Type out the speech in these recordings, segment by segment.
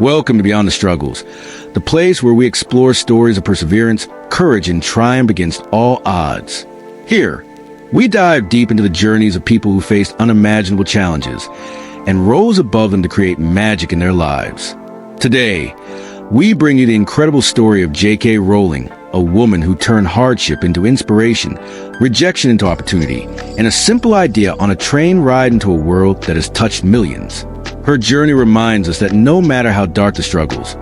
Welcome to Beyond the Struggles, the place where we explore stories of perseverance, courage, and triumph against all odds. Here, we dive deep into the journeys of people who faced unimaginable challenges and rose above them to create magic in their lives. Today, we bring you the incredible story of J.K. Rowling, a woman who turned hardship into inspiration, rejection into opportunity, and a simple idea on a train ride into a world that has touched millions. Her journey reminds us that no matter how dark the struggles,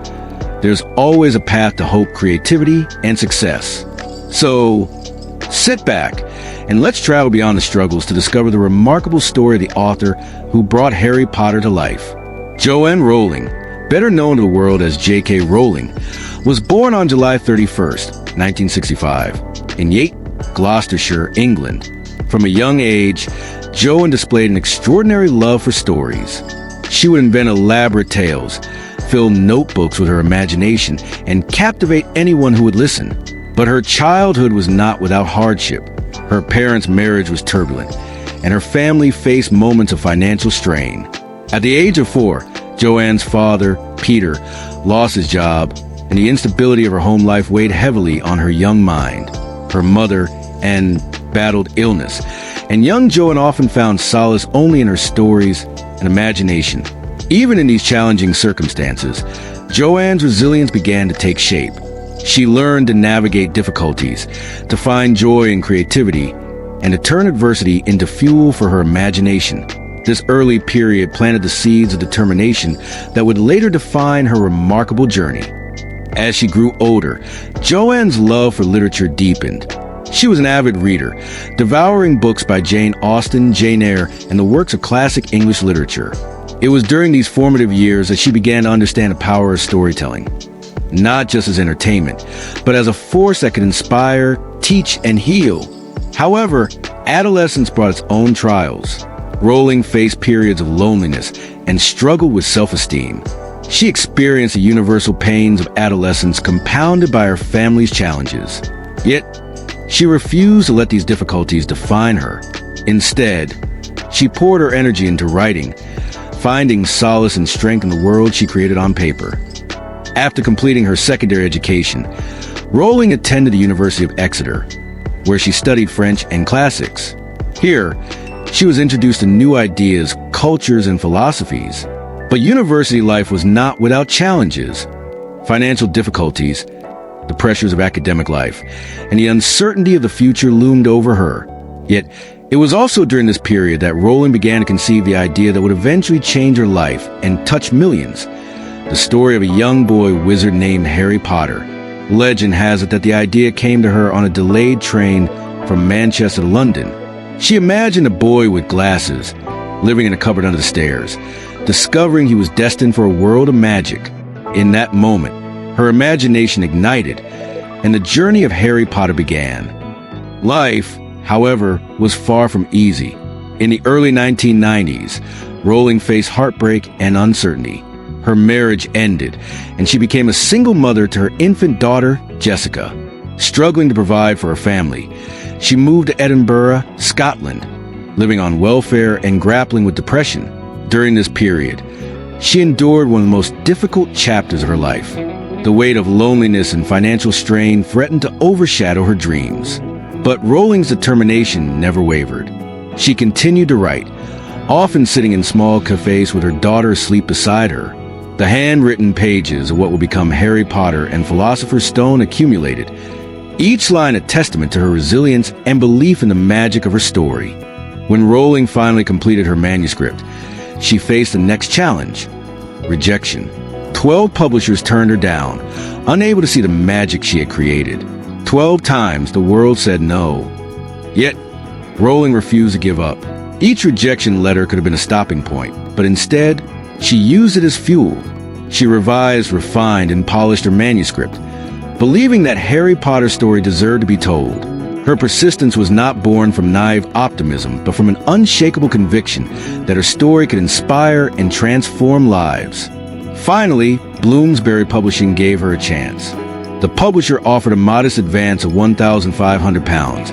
there's always a path to hope, creativity, and success. So, sit back and let's travel beyond the struggles to discover the remarkable story of the author who brought Harry Potter to life. Joanne Rowling, better known to the world as J.K. Rowling, was born on July 31st, 1965, in Yate, Gloucestershire, England. From a young age, Joanne displayed an extraordinary love for stories. She would invent elaborate tales, fill notebooks with her imagination, and captivate anyone who would listen. But her childhood was not without hardship. Her parents' marriage was turbulent, and her family faced moments of financial strain. At the age of 4, Joanne's father, Peter, lost his job, and the instability of her home life weighed heavily on her young mind. Her mother battled illness, and young Joanne often found solace only in her stories and imagination. Even in these challenging circumstances, Joanne's resilience began to take shape. She learned to navigate difficulties, to find joy in creativity, and to turn adversity into fuel for her imagination. This early period planted the seeds of determination that would later define her remarkable journey. As she grew older, Joanne's love for literature deepened. She was an avid reader, devouring books by Jane Austen, Jane Eyre, and the works of classic English literature. It was during these formative years that she began to understand the power of storytelling, not just as entertainment, but as a force that could inspire, teach, and heal. However, adolescence brought its own trials. Rowling faced periods of loneliness and struggled with self-esteem. She experienced the universal pains of adolescence compounded by her family's challenges. Yet, she refused to let these difficulties define her. Instead, she poured her energy into writing, finding solace and strength in the world she created on paper. After completing her secondary education, Rowling attended the University of Exeter, where she studied French and classics. Here, she was introduced to new ideas, cultures, and philosophies. But university life was not without challenges. Financial difficulties, the pressures of academic life, and the uncertainty of the future loomed over her. Yet, it was also during this period that Rowling began to conceive the idea that would eventually change her life and touch millions. The story of a young boy wizard named Harry Potter. Legend has it that the idea came to her on a delayed train from Manchester to London. She imagined a boy with glasses, living in a cupboard under the stairs, discovering he was destined for a world of magic. In that moment, her imagination ignited, and the journey of Harry Potter began. Life, however, was far from easy. In the early 1990s, Rowling faced heartbreak and uncertainty. Her marriage ended, and she became a single mother to her infant daughter, Jessica. Struggling to provide for her family, she moved to Edinburgh, Scotland, living on welfare and grappling with depression. During this period, she endured one of the most difficult chapters of her life. The weight of loneliness and financial strain threatened to overshadow her dreams. But Rowling's determination never wavered. She continued to write, often sitting in small cafes with her daughter asleep beside her. The handwritten pages of what would become Harry Potter and Philosopher's Stone accumulated, each line a testament to her resilience and belief in the magic of her story. When Rowling finally completed her manuscript, she faced the next challenge: rejection. 12 publishers turned her down, unable to see the magic she had created. 12 times the world said no. Yet, Rowling refused to give up. Each rejection letter could have been a stopping point, but instead, she used it as fuel. She revised, refined, and polished her manuscript, believing that Harry Potter's story deserved to be told. Her persistence was not born from naive optimism, but from an unshakable conviction that her story could inspire and transform lives. Finally, Bloomsbury Publishing gave her a chance. The publisher offered a modest advance of £1,500,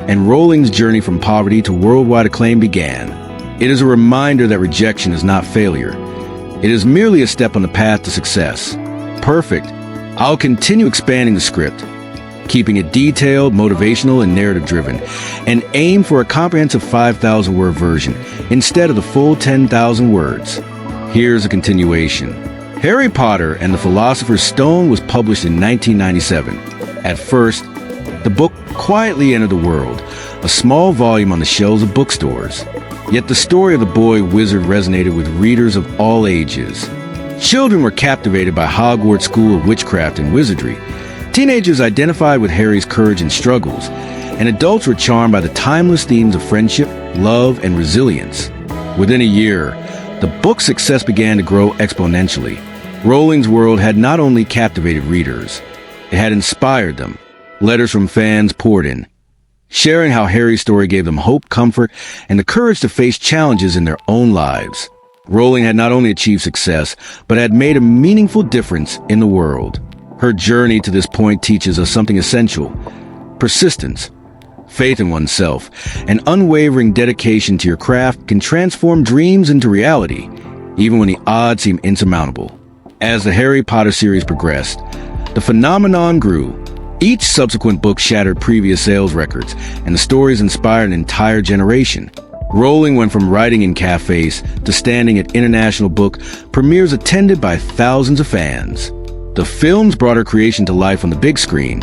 and Rowling's journey from poverty to worldwide acclaim began. It is a reminder that rejection is not failure. It is merely a step on the path to success. Perfect. I'll continue expanding the script, keeping it detailed, motivational, and narrative-driven, and aim for a comprehensive 5,000-word version instead of the full 10,000 words. Here's a continuation. Harry Potter and the Philosopher's Stone was published in 1997. At first, the book quietly entered the world, a small volume on the shelves of bookstores. Yet the story of the boy wizard resonated with readers of all ages. Children were captivated by Hogwarts School of Witchcraft and Wizardry. Teenagers identified with Harry's courage and struggles, and adults were charmed by the timeless themes of friendship, love, and resilience. Within a year, the book's success began to grow exponentially. Rowling's world had not only captivated readers, it had inspired them. Letters from fans poured in, sharing how Harry's story gave them hope, comfort, and the courage to face challenges in their own lives. Rowling had not only achieved success, but had made a meaningful difference in the world. Her journey to this point teaches us something essential: persistence, faith in oneself, and unwavering dedication to your craft can transform dreams into reality, even when the odds seem insurmountable. As the Harry Potter series progressed, the phenomenon grew. Each subsequent book shattered previous sales records, and the stories inspired an entire generation. Rowling went from writing in cafes to standing at international book premieres attended by thousands of fans. The films brought her creation to life on the big screen,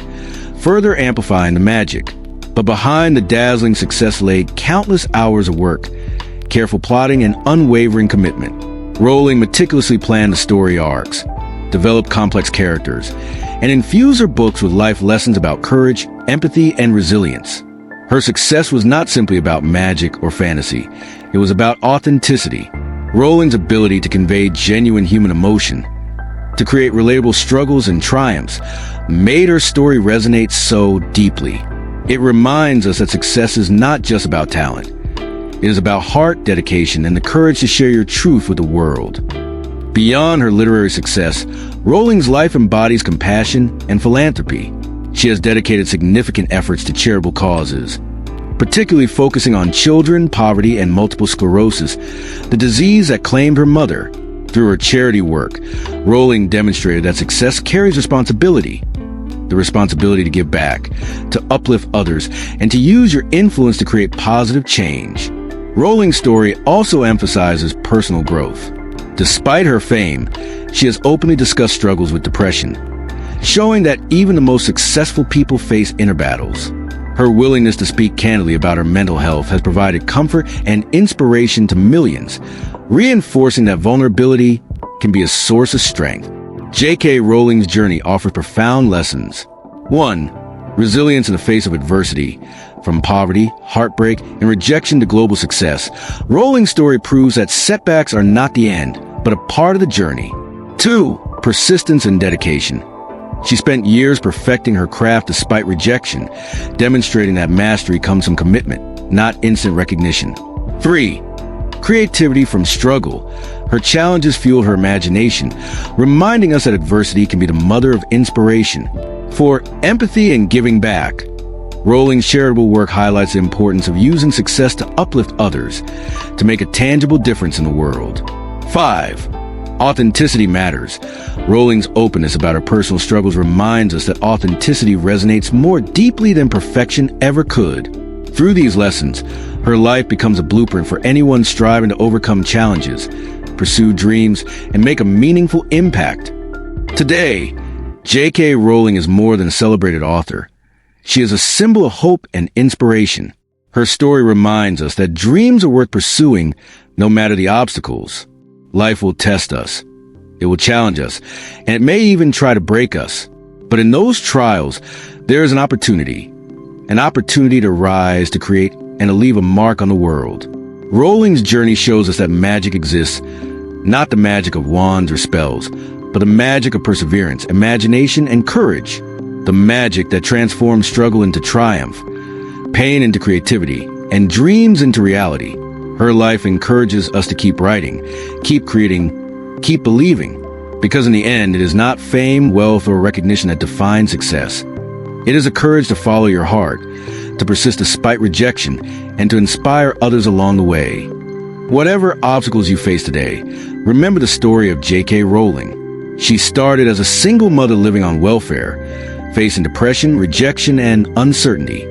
further amplifying the magic. But behind the dazzling success lay countless hours of work, careful plotting, and unwavering commitment. Rowling meticulously planned the story arcs, developed complex characters, and infused her books with life lessons about courage, empathy, and resilience. Her success was not simply about magic or fantasy. It was about authenticity. Rowling's ability to convey genuine human emotion, to create relatable struggles and triumphs, made her story resonate so deeply. It reminds us that success is not just about talent. It is about heart, dedication, and the courage to share your truth with the world. Beyond her literary success, Rowling's life embodies compassion and philanthropy. She has dedicated significant efforts to charitable causes, particularly focusing on children, poverty, and multiple sclerosis, the disease that claimed her mother. Through her charity work, Rowling demonstrated that success carries responsibility. The responsibility to give back, to uplift others, and to use your influence to create positive change. Rowling's story also emphasizes personal growth. Despite her fame, she has openly discussed struggles with depression, showing that even the most successful people face inner battles. Her willingness to speak candidly about her mental health has provided comfort and inspiration to millions, reinforcing that vulnerability can be a source of strength. J.K. Rowling's journey offers profound lessons. 1. Resilience in the face of adversity. From poverty, heartbreak, and rejection to global success, Rowling's story proves that setbacks are not the end, but a part of the journey. 2. Persistence and dedication. She spent years perfecting her craft despite rejection, demonstrating that mastery comes from commitment, not instant recognition. 3. Creativity from struggle. Her challenges fueled her imagination, reminding us that adversity can be the mother of inspiration. 4. Empathy and giving back. Rowling's charitable work highlights the importance of using success to uplift others, to make a tangible difference in the world. 5. Authenticity matters. Rowling's openness about her personal struggles reminds us that authenticity resonates more deeply than perfection ever could. Through these lessons, her life becomes a blueprint for anyone striving to overcome challenges, pursue dreams, and make a meaningful impact. Today, J.K. Rowling is more than a celebrated author. She is a symbol of hope and inspiration. Her story reminds us that dreams are worth pursuing no matter the obstacles. Life will test us. It will challenge us, and it may even try to break us. But in those trials, there is an opportunity to rise, to create, and to leave a mark on the world. Rowling's journey shows us that magic exists, not the magic of wands or spells, but the magic of perseverance, imagination, and courage. The magic that transforms struggle into triumph, pain into creativity, and dreams into reality. Her life encourages us to keep writing, keep creating, keep believing, because in the end, it is not fame, wealth, or recognition that defines success. It is a courage to follow your heart, to persist despite rejection, and to inspire others along the way. Whatever obstacles you face today, Remember the story of J.K. Rowling. She started as a single mother living on welfare, facing depression, rejection, and uncertainty.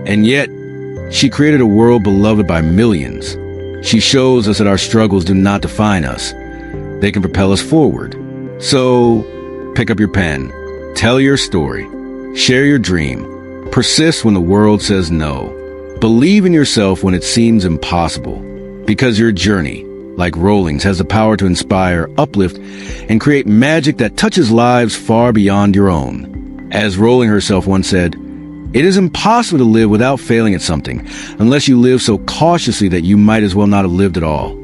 And yet, she created a world beloved by millions. She shows us that our struggles do not define us. They can propel us forward. So, pick up your pen, tell your story, share your dream, persist when the world says no. Believe in yourself when it seems impossible, because your journey, like Rowling's, has the power to inspire, uplift, and create magic that touches lives far beyond your own. As Rowling herself once said, "It is impossible to live without failing at something, unless you live so cautiously that you might as well not have lived at all."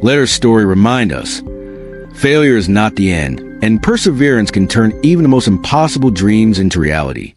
Let her story remind us, failure is not the end, and perseverance can turn even the most impossible dreams into reality.